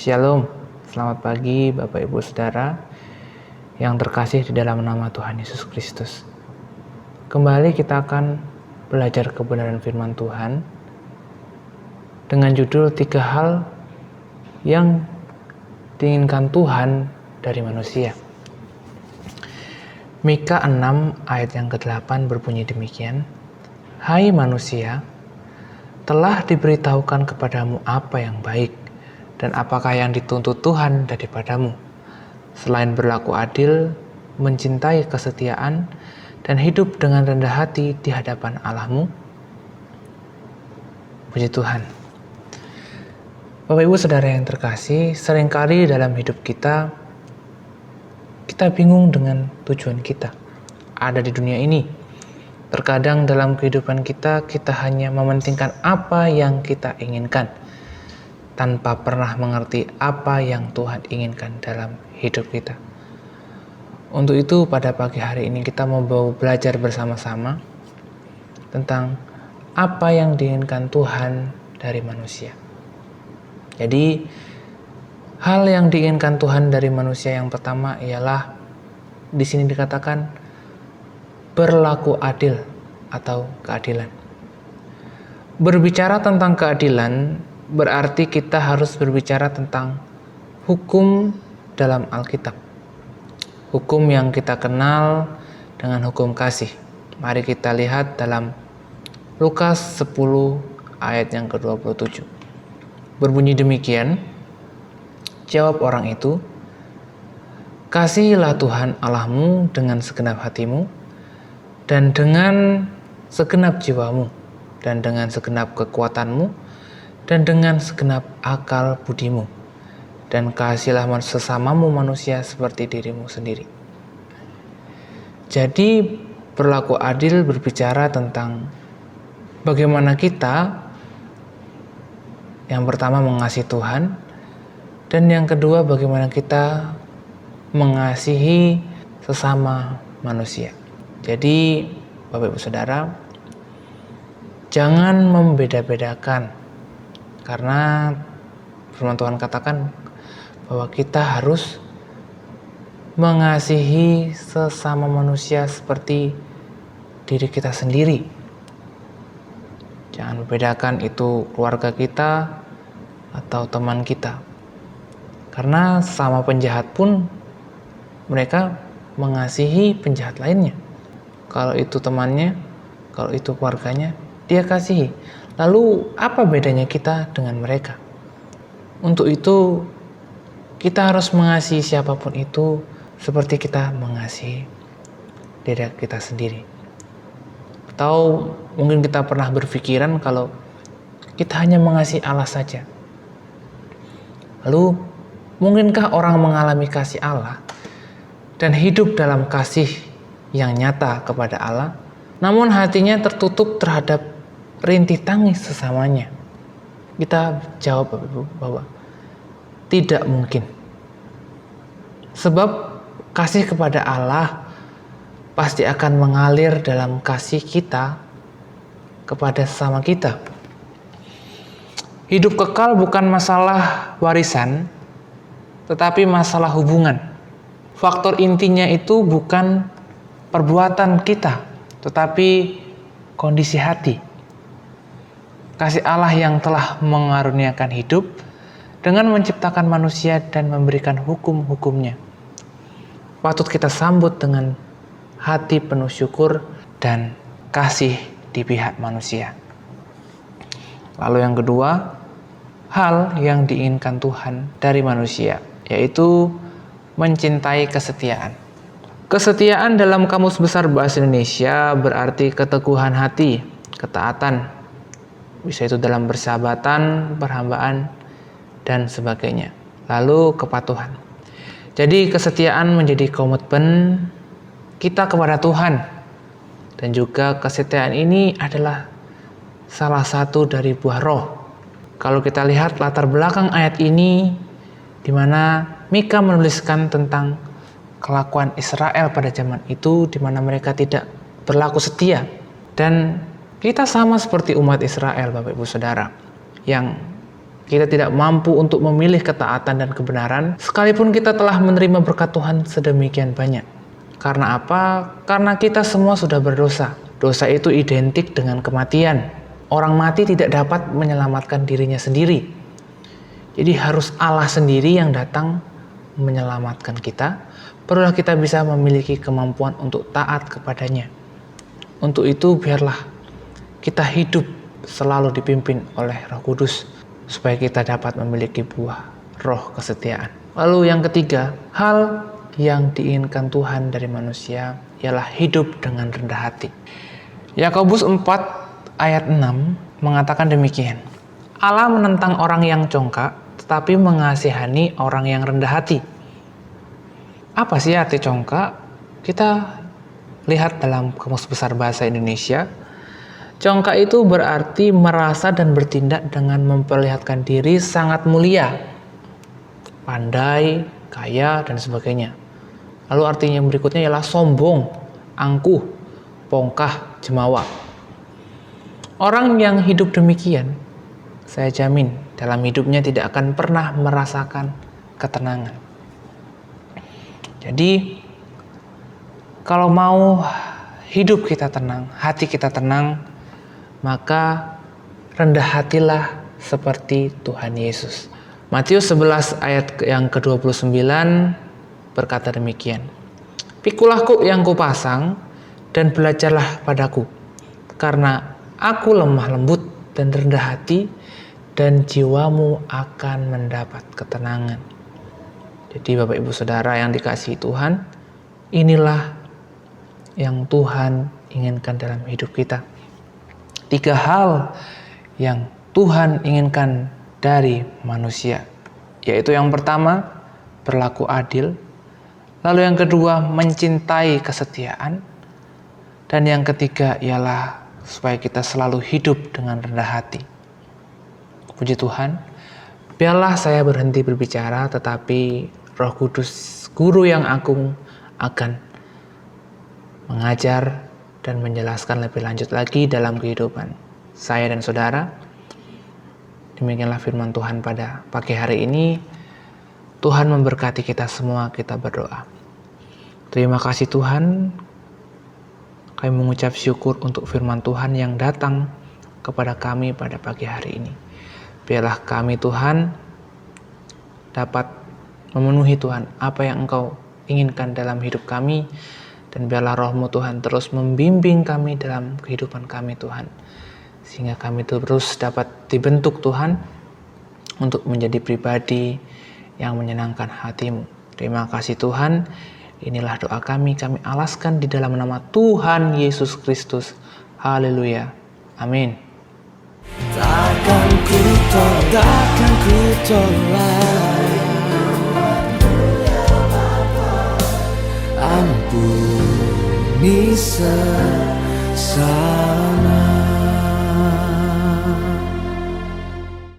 Shalom, selamat pagi Bapak Ibu Saudara yang terkasih di dalam nama Tuhan Yesus Kristus. Kembali kita akan belajar kebenaran firman Tuhan dengan judul 3 hal yang diinginkan Tuhan dari manusia. Mika 6 ayat yang ke-8 berbunyi demikian, "Hai manusia, telah diberitahukan kepadamu apa yang baik, dan apakah yang dituntut Tuhan daripadamu, selain berlaku adil, mencintai kesetiaan, dan hidup dengan rendah hati di hadapan Allahmu?" Puji Tuhan. Bapak Ibu Saudara yang terkasih, seringkali dalam hidup kita bingung dengan tujuan kita ada di dunia ini. Terkadang dalam kehidupan kita hanya mementingkan apa yang kita inginkan, tanpa pernah mengerti apa yang Tuhan inginkan dalam hidup kita. Untuk itu pada pagi hari ini kita mau belajar bersama-sama tentang apa yang diinginkan Tuhan dari manusia. Jadi hal yang diinginkan Tuhan dari manusia yang pertama ialah di sini dikatakan berlaku adil atau keadilan. Berbicara tentang keadilan berarti kita harus berbicara tentang hukum dalam Alkitab. Hukum yang kita kenal dengan hukum kasih. Mari kita lihat dalam Lukas 10 ayat yang ke-27. Berbunyi demikian, jawab orang itu, "Kasihilah Tuhan Allahmu dengan segenap hatimu, dan dengan segenap jiwamu, dan dengan segenap kekuatanmu, dan dengan segenap akal budimu, dan kasihilah sesamamu manusia seperti dirimu sendiri." Jadi berlaku adil berbicara tentang bagaimana kita yang pertama mengasihi Tuhan, dan yang kedua bagaimana kita mengasihi sesama manusia. Jadi Bapak Ibu Saudara, jangan membeda-bedakan, karena firman Tuhan katakan bahwa kita harus mengasihi sesama manusia seperti diri kita sendiri. Jangan membedakan itu keluarga kita atau teman kita, karena sama penjahat pun mereka mengasihi penjahat lainnya. Kalau itu temannya, kalau itu keluarganya, dia kasihi. Lalu apa bedanya kita dengan mereka? Untuk itu kita harus mengasihi siapapun itu seperti kita mengasihi diri kita sendiri. Atau mungkin kita pernah berpikiran kalau kita hanya mengasihi Allah saja. Lalu mungkinkah orang mengalami kasih Allah dan hidup dalam kasih yang nyata kepada Allah, namun hatinya tertutup terhadap rintih tangis sesamanya? Kita jawab Bapak Ibu bahwa tidak mungkin. Sebab kasih kepada Allah pasti akan mengalir dalam kasih kita kepada sesama kita. Hidup kekal bukan masalah warisan, tetapi masalah hubungan. Faktor intinya itu bukan perbuatan kita, tetapi kondisi hati. Kasih Allah yang telah mengaruniakan hidup dengan menciptakan manusia dan memberikan hukum-hukumnya patut kita sambut dengan hati penuh syukur dan kasih di pihak manusia. Lalu yang kedua, hal yang diinginkan Tuhan dari manusia, yaitu mencintai kesetiaan. Kesetiaan dalam Kamus Besar Bahasa Indonesia berarti keteguhan hati, ketaatan, bisa itu dalam persahabatan, perhambaan, dan sebagainya. Lalu kepatuhan. Jadi kesetiaan menjadi komitmen kita kepada Tuhan, dan juga kesetiaan ini adalah salah satu dari buah roh. Kalau kita lihat latar belakang ayat ini, di mana Mika menuliskan tentang kelakuan Israel pada zaman itu, di mana mereka tidak berlaku setia. Dan kita sama seperti umat Israel, Bapak Ibu Saudara, yang kita tidak mampu untuk memilih ketaatan dan kebenaran, sekalipun kita telah menerima berkat Tuhan sedemikian banyak. Karena apa? Karena kita semua sudah berdosa. Dosa itu identik dengan kematian. Orang mati tidak dapat menyelamatkan dirinya sendiri. Jadi harus Allah sendiri yang datang menyelamatkan kita. Perlulah kita bisa memiliki kemampuan untuk taat kepadanya. Untuk itu biarlah kita hidup selalu dipimpin oleh Roh Kudus, supaya kita dapat memiliki buah roh kesetiaan. Lalu yang ketiga, hal yang diinginkan Tuhan dari manusia ialah hidup dengan rendah hati. Yakobus 4 ayat 6 mengatakan demikian. Allah menentang orang yang congkak, tetapi mengasihani orang yang rendah hati. Apa sih arti congkak? Kita lihat dalam Kamus Besar Bahasa Indonesia. Congkak itu berarti merasa dan bertindak dengan memperlihatkan diri sangat mulia, pandai, kaya, dan sebagainya. Lalu artinya yang berikutnya ialah sombong, angkuh, pongkah, jemawa. Orang yang hidup demikian, saya jamin dalam hidupnya tidak akan pernah merasakan ketenangan. Jadi, kalau mau hidup kita tenang, hati kita tenang, maka rendah hatilah seperti Tuhan Yesus. Matius 11 ayat yang ke-29 berkata demikian. Pikulah kuk yang kupasang dan belajarlah padaku, karena aku lemah lembut dan rendah hati, dan jiwamu akan mendapat ketenangan. Jadi Bapak Ibu Saudara yang dikasihi Tuhan, inilah yang Tuhan inginkan dalam hidup kita. 3 hal yang Tuhan inginkan dari manusia, yaitu yang pertama, berlaku adil, lalu yang kedua, mencintai kesetiaan, dan yang ketiga ialah supaya kita selalu hidup dengan rendah hati. Puji Tuhan, biarlah saya berhenti berbicara, tetapi Roh Kudus, Guru yang agung, akan mengajar dan menjelaskan lebih lanjut lagi dalam kehidupan saya dan saudara. Demikianlah firman Tuhan pada pagi hari ini. Tuhan memberkati kita semua, kita berdoa. Terima kasih Tuhan, kami mengucap syukur untuk firman Tuhan yang datang kepada kami pada pagi hari ini. Biarlah kami Tuhan dapat memenuhi Tuhan apa yang Engkau inginkan dalam hidup kami. Dan biarlah Roh-Mu Tuhan terus membimbing kami dalam kehidupan kami Tuhan. Sehingga kami terus dapat dibentuk Tuhan untuk menjadi pribadi yang menyenangkan hati-Mu. Terima kasih Tuhan. Inilah doa kami alaskan di dalam nama Tuhan Yesus Kristus. Haleluya. Amin. Takkan ku tolak ampuni sesama.